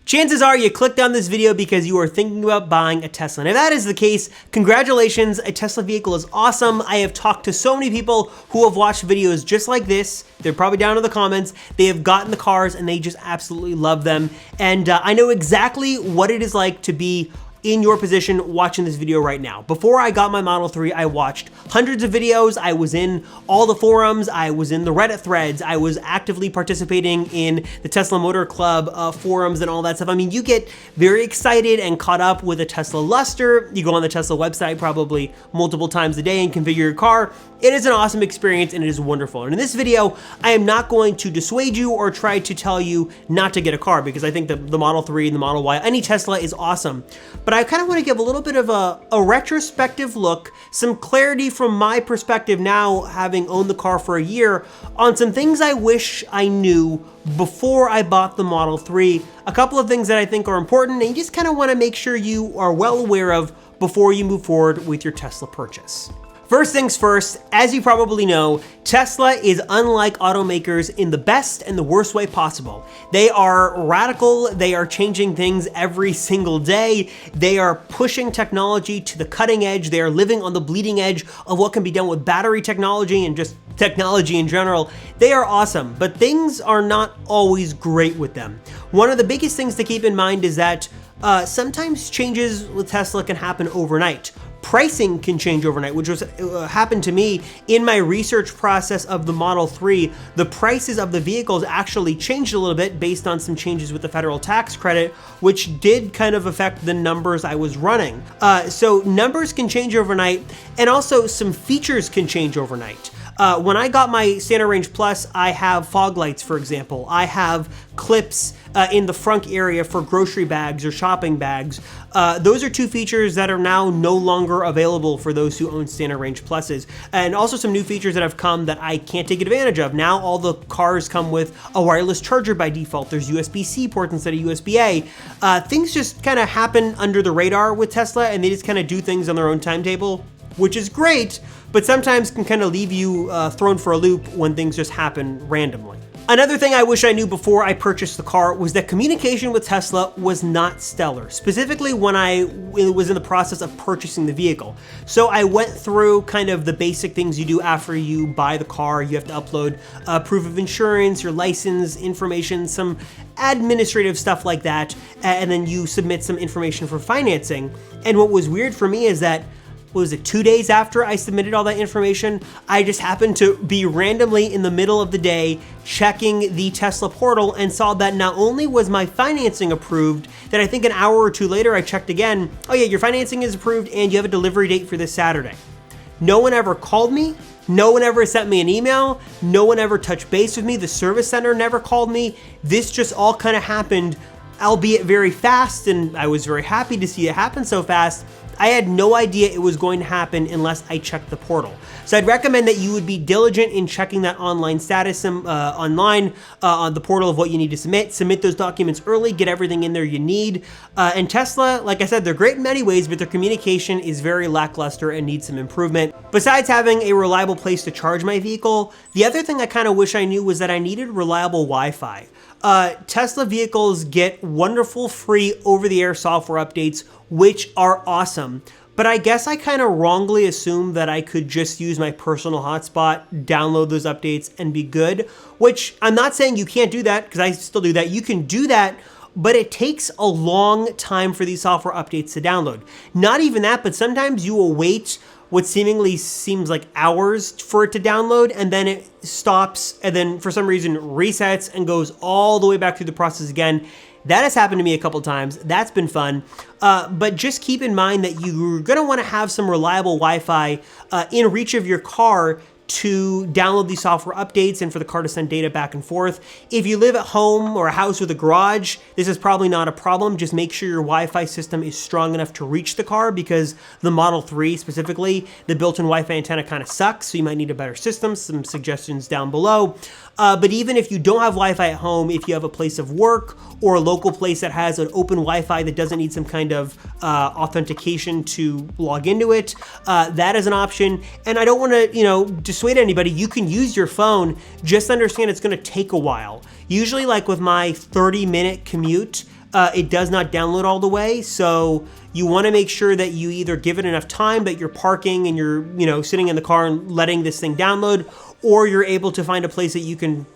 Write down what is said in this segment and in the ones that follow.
Chances are you clicked on this video because you are thinking about buying a Tesla. And if that is the case, congratulations, a Tesla vehicle is awesome. I have talked to so many people who have watched videos just like this. They're probably down in the comments. They have gotten the cars and they just absolutely love them. And I know exactly what it is like to be in your position watching this video right now. Before I got my Model 3, I watched hundreds of videos. I was in all the forums. I was in the Reddit threads. I was actively participating in the Tesla Motor Club forums and all that stuff. I mean, you get very excited and caught up with a Tesla luster. You go on the Tesla website probably multiple times a day and configure your car. It is an awesome experience and it is wonderful. And in this video, I am not going to dissuade you or try to tell you not to get a car, because I think the Model 3 and the Model Y, any Tesla is awesome. But I kind of want to give a little bit of a retrospective look, some clarity from my perspective now, having owned the car for a year, on some things I wish I knew before I bought the Model 3. A couple of things that I think are important and you just kind of want to make sure you are well aware of before you move forward with your Tesla purchase. First things first, as you probably know, Tesla is unlike automakers in the best and the worst way possible. They are radical, they are changing things every single day, they are pushing technology to the cutting edge, they are living on the bleeding edge of what can be done with battery technology and just technology in general. They are awesome, but things are not always great with them. One of the biggest things to keep in mind is that sometimes changes with Tesla can happen overnight. Pricing can change overnight, which was happened to me in my research process of the Model 3. The prices of the vehicles actually changed a little bit based on some changes with the federal tax credit, which did kind of affect the numbers I was running. So numbers can change overnight, and also some features can change overnight. When I got my Standard Range Plus, I have fog lights, for example. I have clips in the frunk area for grocery bags or shopping bags. Those are two features that are now no longer available for those who own Standard Range Pluses. And also some new features that have come that I can't take advantage of. Now all the cars come with a wireless charger by default. There's USB-C ports instead of USB-A. Things just kind of happen under the radar with Tesla, and they just kind of do things on their own timetable, which is great, but sometimes can kind of leave you thrown for a loop when things just happen randomly. Another thing I wish I knew before I purchased the car was that communication with Tesla was not stellar, specifically when I was in the process of purchasing the vehicle. So I went through kind of the basic things you do after you buy the car. You have to upload proof of insurance, your license information, some administrative stuff like that, and then you submit some information for financing. And what was weird for me is that, what was it, 2 days after I submitted all that information, I just happened to be randomly in the middle of the day checking the Tesla portal and saw that not only was my financing approved, that I think an hour or two later I checked again, oh yeah, your financing is approved and you have a delivery date for this Saturday. No one ever called me. No one ever sent me an email. No one ever touched base with me. The service center never called me. This just all kind of happened, albeit very fast, and I was very happy to see it happen so fast. I had no idea it was going to happen unless I checked the portal. So I'd recommend that you would be diligent in checking that online status online on the portal of what you need to submit. Submit those documents early, get everything in there you need. And Tesla, like I said, they're great in many ways, but their communication is very lackluster and needs some improvement. Besides having a reliable place to charge my vehicle, the other thing I kind of wish I knew was that I needed reliable Wi-Fi. Tesla vehicles get wonderful free over-the-air software updates, which are awesome. But I guess I kind of wrongly assumed that I could just use my personal hotspot, download those updates, and be good, which I'm not saying you can't do that, because I still do that. You can do that, but it takes a long time for these software updates to download. Not even that, but sometimes you will wait what seemingly seems like hours for it to download, and then it stops, and then for some reason resets and goes all the way back through the process again. That has happened to me a couple times. That's been fun. But just keep in mind that you're gonna wanna have some reliable Wi-Fi in reach of your car to download these software updates and for the car to send data back and forth. If you live at home or a house with a garage, this is probably not a problem. Just make sure your Wi-Fi system is strong enough to reach the car, because the Model 3 specifically, the built-in Wi-Fi antenna kind of sucks, so you might need a better system. Some suggestions down below. But even if you don't have Wi-Fi at home, if you have a place of work or a local place that has an open Wi-Fi that doesn't need some kind of authentication to log into it, that is an option. And I don't want to, dissuade anybody. You can use your phone. Just understand it's going to take a while. Usually, like with my 30-minute commute, it does not download all the way. So you want to make sure that you either give it enough time that you're parking and you're, sitting in the car and letting this thing download, or you're able to find a place that you can,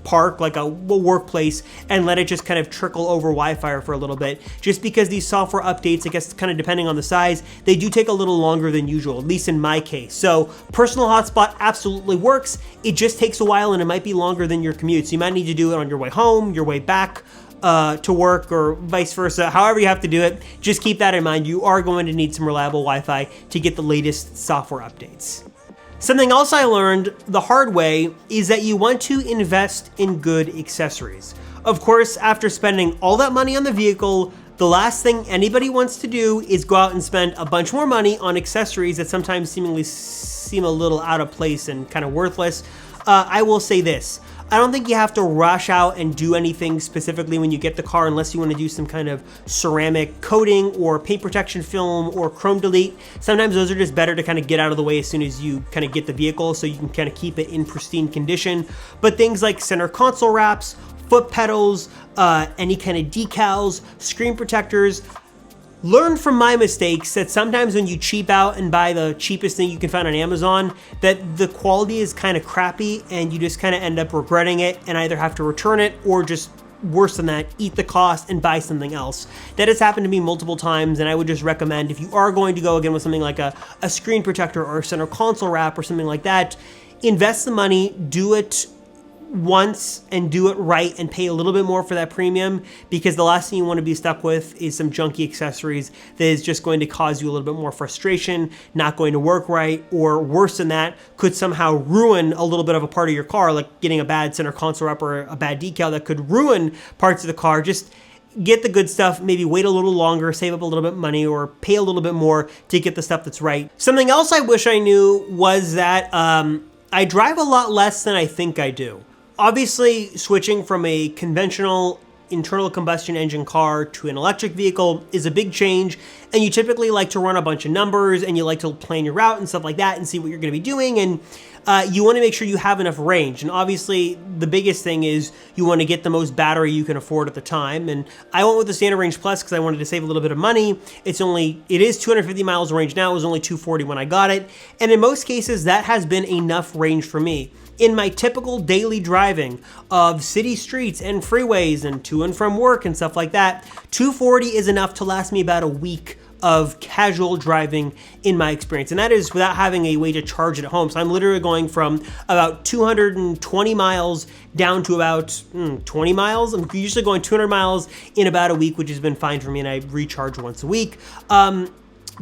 park, like a workplace, and let it just kind of trickle over Wi-Fi for a little bit. Just because these software updates, I guess kind of depending on the size, they do take a little longer than usual, at least in my case. So personal hotspot absolutely works. It just takes a while and it might be longer than your commute. So you might need to do it on your way home, your way back to work, or vice versa. However you have to do it, just keep that in mind. You are going to need some reliable Wi-Fi to get the latest software updates. Something else I learned the hard way is that you want to invest in good accessories. Of course, after spending all that money on the vehicle, the last thing anybody wants to do is go out and spend a bunch more money on accessories that sometimes seemingly seem a little out of place and kind of worthless. I will say this. I don't think you have to rush out and do anything specifically when you get the car unless you want to do some kind of ceramic coating or paint protection film or chrome delete. Sometimes those are just better to kind of get out of the way as soon as you kind of get the vehicle so you can kind of keep it in pristine condition. But things like center console wraps, foot pedals, any kind of decals, screen protectors, learn from my mistakes that sometimes when you cheap out and buy the cheapest thing you can find on Amazon, that the quality is kind of crappy and you just kind of end up regretting it and either have to return it or just worse than that, eat the cost and buy something else. That has happened to me multiple times, and I would just recommend if you are going to go again with something like a screen protector or a center console wrap or something like that, invest the money, do it once and do it right and pay a little bit more for that premium, because the last thing you want to be stuck with is some junky accessories that is just going to cause you a little bit more frustration, not going to work right, or worse than that, could somehow ruin a little bit of a part of your car, like getting a bad center console wrap or a bad decal that could ruin parts of the car. Just get the good stuff, maybe wait a little longer, save up a little bit of money, or pay a little bit more to get the stuff that's right. Something else I wish I knew was that I drive a lot less than I think I do. Obviously, switching from a conventional internal combustion engine car to an electric vehicle is a big change, and you typically like to run a bunch of numbers and you like to plan your route and stuff like that and see what you're going to be doing, and you want to make sure you have enough range. And obviously, the biggest thing is you want to get the most battery you can afford at the time, and I went with the Standard Range Plus because I wanted to save a little bit of money. It is 250 miles of range now. It was only 240 when I got it, and in most cases, that has been enough range for me. In my typical daily driving of city streets and freeways and to and from work and stuff like that, 240 is enough to last me about a week of casual driving in my experience. And that is without having a way to charge it at home. So I'm literally going from about 220 miles down to about 20 miles. I'm usually going 200 miles in about a week, which has been fine for me, and I recharge once a week.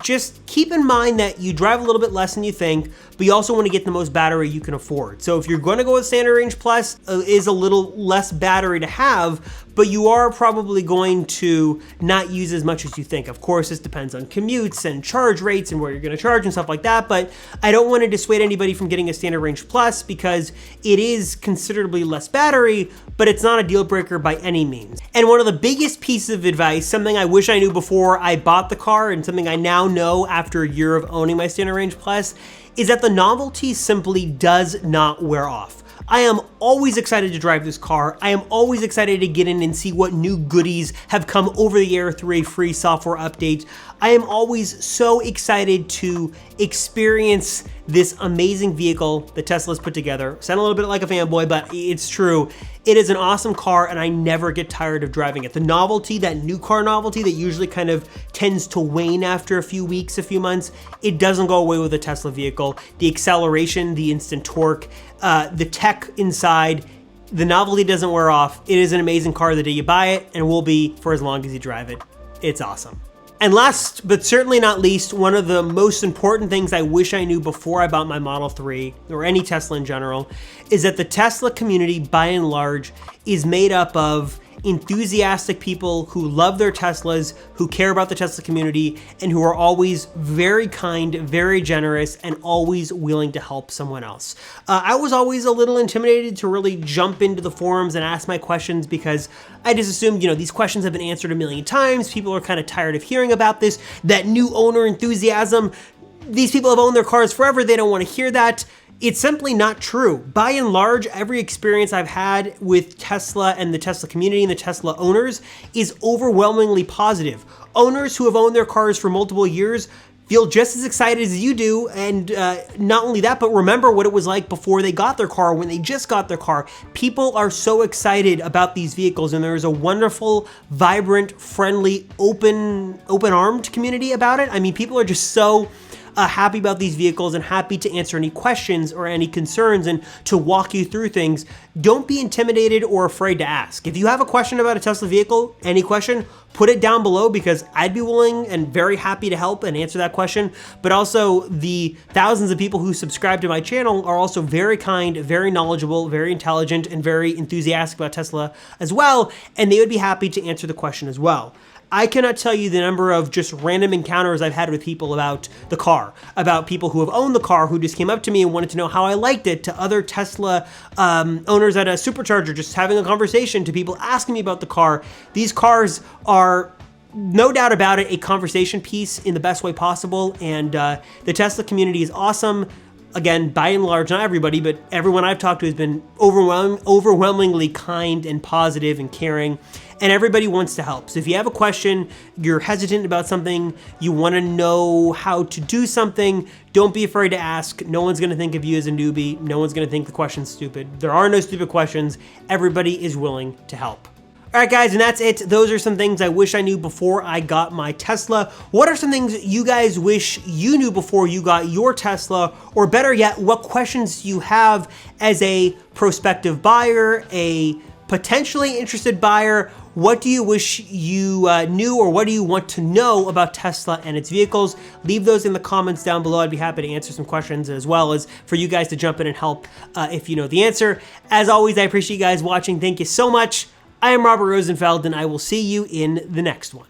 Just keep in mind that you drive a little bit less than you think, but you also want to get the most battery you can afford. So if you're going to go with Standard Range Plus, is a little less battery to have, but you are probably going to not use as much as you think. Of course, this depends on commutes and charge rates and where you're going to charge and stuff like that, but I don't want to dissuade anybody from getting a Standard Range Plus because it is considerably less battery, but it's not a deal breaker by any means. And one of the biggest pieces of advice, something I wish I knew before I bought the car and something I now know after a year of owning my Standard Range Plus, is that the Novelty simply does not wear off. I am always excited to drive this car. I am always excited to get in and see what new goodies have come over the air through a free software update. I am always so excited to experience this amazing vehicle that Tesla's put together. Sound a little bit like a fanboy, but it's true. It is an awesome car, and I never get tired of driving it. The Novelty, that new car novelty that usually kind of tends to wane after a few weeks, a few months, it doesn't go away with a Tesla vehicle. The acceleration, the instant torque, the tech inside, the Novelty doesn't wear off. It is an amazing car the day you buy it, and will be for as long as you drive it. It's awesome. And last, but certainly not least, one of the most important things I wish I knew before I bought my Model 3, or any Tesla in general, is that the Tesla community, by and large, is made up of enthusiastic people who love their Teslas, who care about the Tesla community, and who are always very kind, very generous, and always willing to help someone else. I was always a little intimidated to really jump into the forums and ask my questions because I just assumed, these questions have been answered a million times. People are kind of tired of hearing about this, that new owner enthusiasm. These people have owned their cars forever. They don't want to hear that. It's simply not true. By and large, every experience I've had with Tesla and the Tesla community and the Tesla owners is overwhelmingly positive. Owners who have owned their cars for multiple years feel just as excited as you do, and not only that, but remember what it was like before they got their car, when they just got their car. People are so excited about these vehicles, and there is a wonderful, vibrant, friendly, open-armed community about it. I mean, people are just so happy about these vehicles and happy to answer any questions or any concerns and to walk you through things. Don't be intimidated or afraid to ask. If you have a question about a Tesla vehicle, any question, put it down below, because I'd be willing and very happy to help and answer that question. But also, the thousands of people who subscribe to my channel are also very kind, very knowledgeable, very intelligent, and very enthusiastic about Tesla as well, and they would be happy to answer the question as well. I cannot tell you the number of just random encounters I've had with people about the car, about people who have owned the car who just came up to me and wanted to know how I liked it, to other Tesla owners at a supercharger just having a conversation, to people asking me about the car. These cars are, no doubt about it, a conversation piece in the best way possible, and the Tesla community is awesome. Again, by and large, not everybody, but everyone I've talked to has been overwhelmingly kind and positive and caring, and everybody wants to help. So if you have a question, you're hesitant about something, you want to know how to do something, don't be afraid to ask. No one's going to think of you as a newbie. No one's going to think the question's stupid. There are no stupid questions. Everybody is willing to help. All right, guys, and that's it. Those are some things I wish I knew before I got my Tesla. What are some things you guys wish you knew before you got your Tesla? Or better yet, what questions do you have as a prospective buyer, a potentially interested buyer? What do you wish you knew, or what do you want to know about Tesla and its vehicles? Leave those in the comments down below. I'd be happy to answer some questions, as well as for you guys to jump in and help if you know the answer. As always, I appreciate you guys watching. Thank you so much. I am Robert Rosenfeld, and I will see you in the next one.